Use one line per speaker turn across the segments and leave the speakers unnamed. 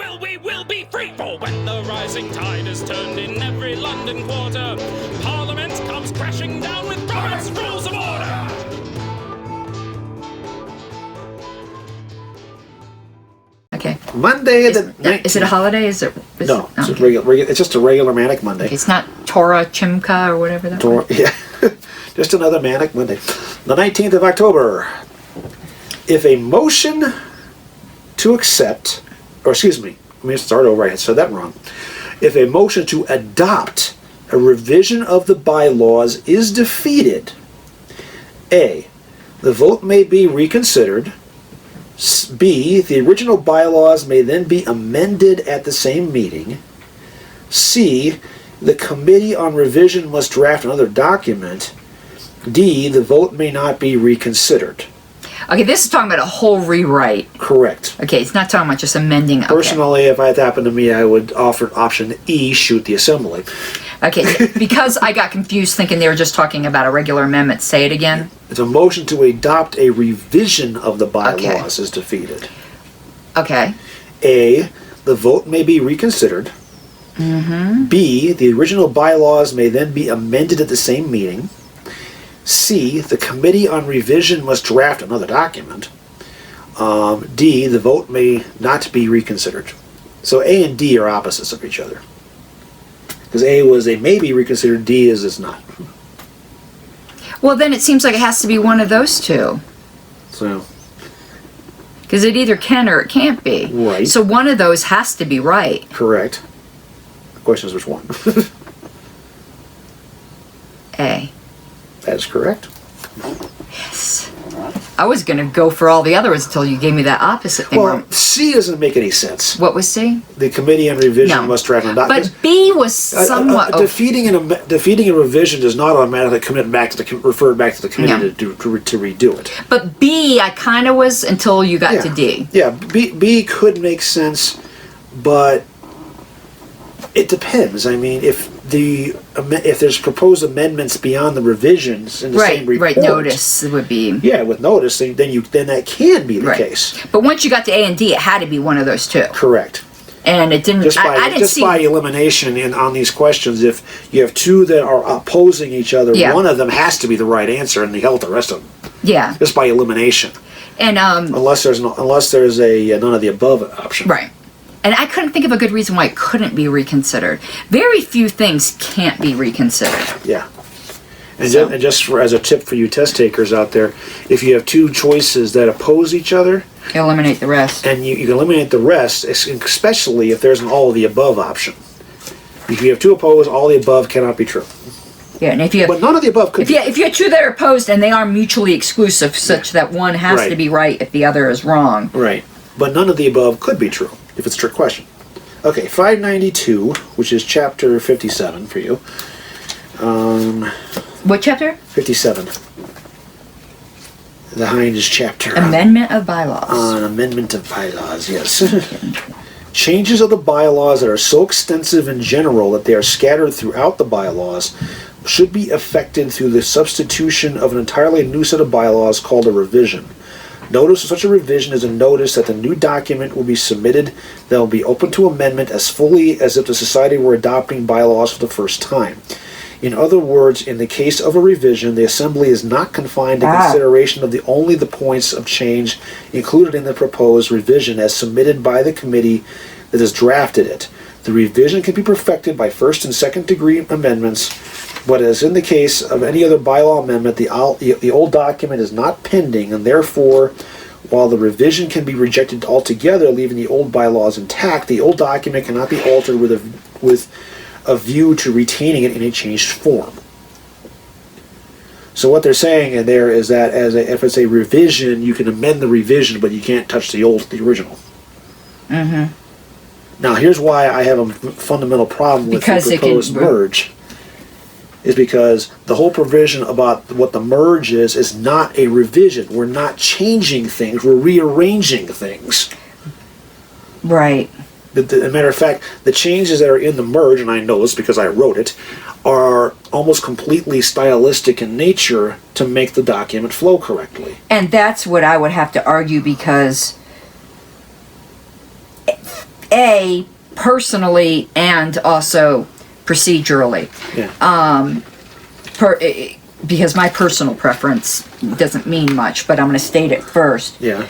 will we will be free. For when the rising tide is turned in every London quarter, Parliament comes crashing down with Robert's Rules of Order.
Okay.
Monday
Is it a holiday?
No, it's just a regular Manic Monday.
It's not Torah Chimka or whatever that was.
Yeah, just another Manic Monday. The 19th of October. If a motion to accept, or excuse me, let me start over, I said that wrong. If a motion to adopt a revision of the bylaws is defeated, A, the vote may be reconsidered. B, the original bylaws may then be amended at the same meeting. C, the committee on revision must draft another document. D, the vote may not be reconsidered.
Okay, this is talking about a whole rewrite.
Correct.
Okay, it's not talking about just amending. Okay.
Personally, if it happened to me, I would offer option E, shoot the assembly.
Okay, because I got confused thinking they were just talking about a regular amendment. Say it again.
It's a motion to adopt a revision of the bylaws is defeated.
Okay.
A, the vote may be reconsidered.
Mm-hmm.
B, the original bylaws may then be amended at the same meeting. C, the committee on revision must draft another document. D, the vote may not be reconsidered. So A and D are opposites of each other. Because A was a may be reconsidered, D is it's not.
Well, then it seems like it has to be one of those two.
So.
Because it either can or it can't be.
Right.
So one of those has to be right.
Correct. The question is which one?
A.
That is correct.
Yes. I was going to go for all the other ones until you gave me that opposite thing.
Well, C doesn't make any sense.
What was C?
The committee on revision must draft a document.
But B was somewhat...
defeating a revision does not automatically refer back to the committee to redo it.
But B, I kind of was until you got to D.
Yeah, B could make sense, but it depends. I mean, if there's proposed amendments beyond the revisions in the same report,
notice would be
with notice, then that can be the case.
But once you got to A and D, it had to be one of those two.
Correct.
And it didn't. I didn't see
by elimination on these questions. If you have two that are opposing each other, one of them has to be the right answer, and you held the rest of them.
Yeah.
Just by elimination.
And
unless there's a none of the above option.
Right. And I couldn't think of a good reason why it couldn't be reconsidered. Very few things can't be reconsidered.
Yeah. And just as a tip for you test takers out there, if you have two choices that oppose each other,
eliminate the rest.
And you can eliminate the rest, especially if there's an all of the above option. If you have two opposed, all the above cannot be true.
Yeah, and but
none of the above could be.
If you have two that are opposed and they are mutually exclusive, such that one has to be right if the other is wrong.
Right. But none of the above could be true if it's a trick question. Okay, 592, which is chapter 57 for you.
What chapter?
57. The Hind's chapter.
Amendment of bylaws.
Amendment of bylaws, yes. Changes of the bylaws that are so extensive in general that they are scattered throughout the bylaws should be effected through the substitution of an entirely new set of bylaws called a revision. Notice of such a revision is a notice that the new document will be submitted that will be open to amendment as fully as if the society were adopting bylaws for the first time. In other words, in the case of a revision, the assembly is not confined to consideration of only the points of change included in the proposed revision as submitted by the committee that has drafted it. The revision can be perfected by first and second degree amendments, but as in the case of any other bylaw amendment, the old document is not pending, and therefore, while the revision can be rejected altogether, leaving the old bylaws intact, the old document cannot be altered with a view to retaining it in a changed form. So what they're saying in there is that if it's a revision, you can amend the revision, but you can't touch the original.
Mm-hmm.
Now, here's why I have a fundamental problem with the proposed merge. Is because the whole provision about what the merge is not a revision. We're not changing things. We're rearranging things. Right. As a matter of fact, the changes that are in the merge, and I know this because I wrote it, are almost completely stylistic in nature to make the document flow correctly.
And that's what I would have to argue, because personally and also procedurally.
Yeah.
Because my personal preference doesn't mean much, but I'm going to state it first.
Yeah.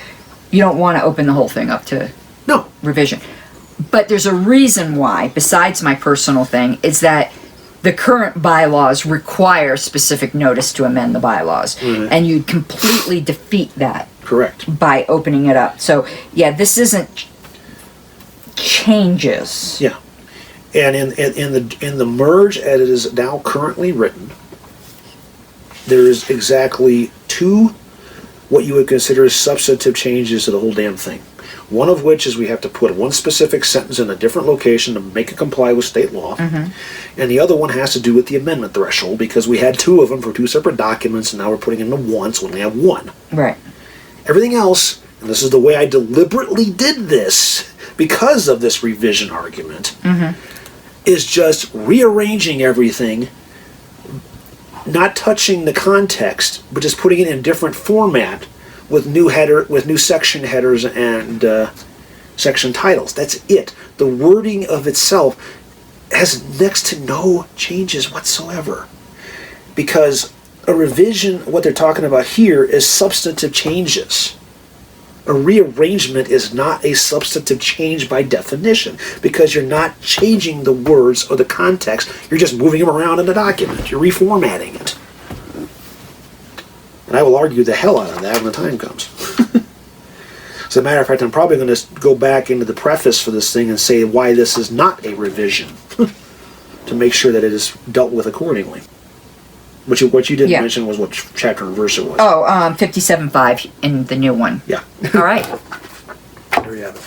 You don't want to open the whole thing up to
No.
revision. But there's a reason why, besides my personal thing, is that the current bylaws require specific notice to amend the bylaws.
Mm-hmm.
And you'd completely defeat that
Correct.
by opening it up. So, yeah, this isn't changes.
Yeah. And in the merge as it is now currently written, there is exactly 2 what you would consider substantive changes to the whole damn thing. One of which is we have to put one specific sentence in a different location to make it comply with state law.
Mm-hmm.
And the other one has to do with the amendment threshold, because we had 2 of them for 2 separate documents, and now we're putting into one, so we only have 1.
Right.
Everything else, and this is the way I deliberately did this because of this revision argument, is just rearranging everything, not touching the context, but just putting it in a different format with new section headers and section titles. That's it. The wording of itself has next to no changes whatsoever, because a revision, what they're talking about here, is substantive changes. A rearrangement is not a substantive change by definition, because you're not changing the words or the context, you're just moving them around in the document. You're reformatting it. And I will argue the hell out of that when the time comes. As a matter of fact, I'm probably going to go back into the preface for this thing and say why this is not a revision, to make sure that it is dealt with accordingly. Which what you didn't mention was what chapter and verse it was.
Oh, 57.5 in the new one.
Yeah.
All right.
There you have it.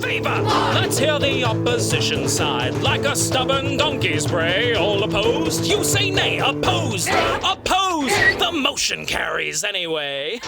Favor! Let's hear the opposition side. Like a stubborn donkey's bray. All opposed? You say nay. Opposed! Opposed! The motion carries anyway.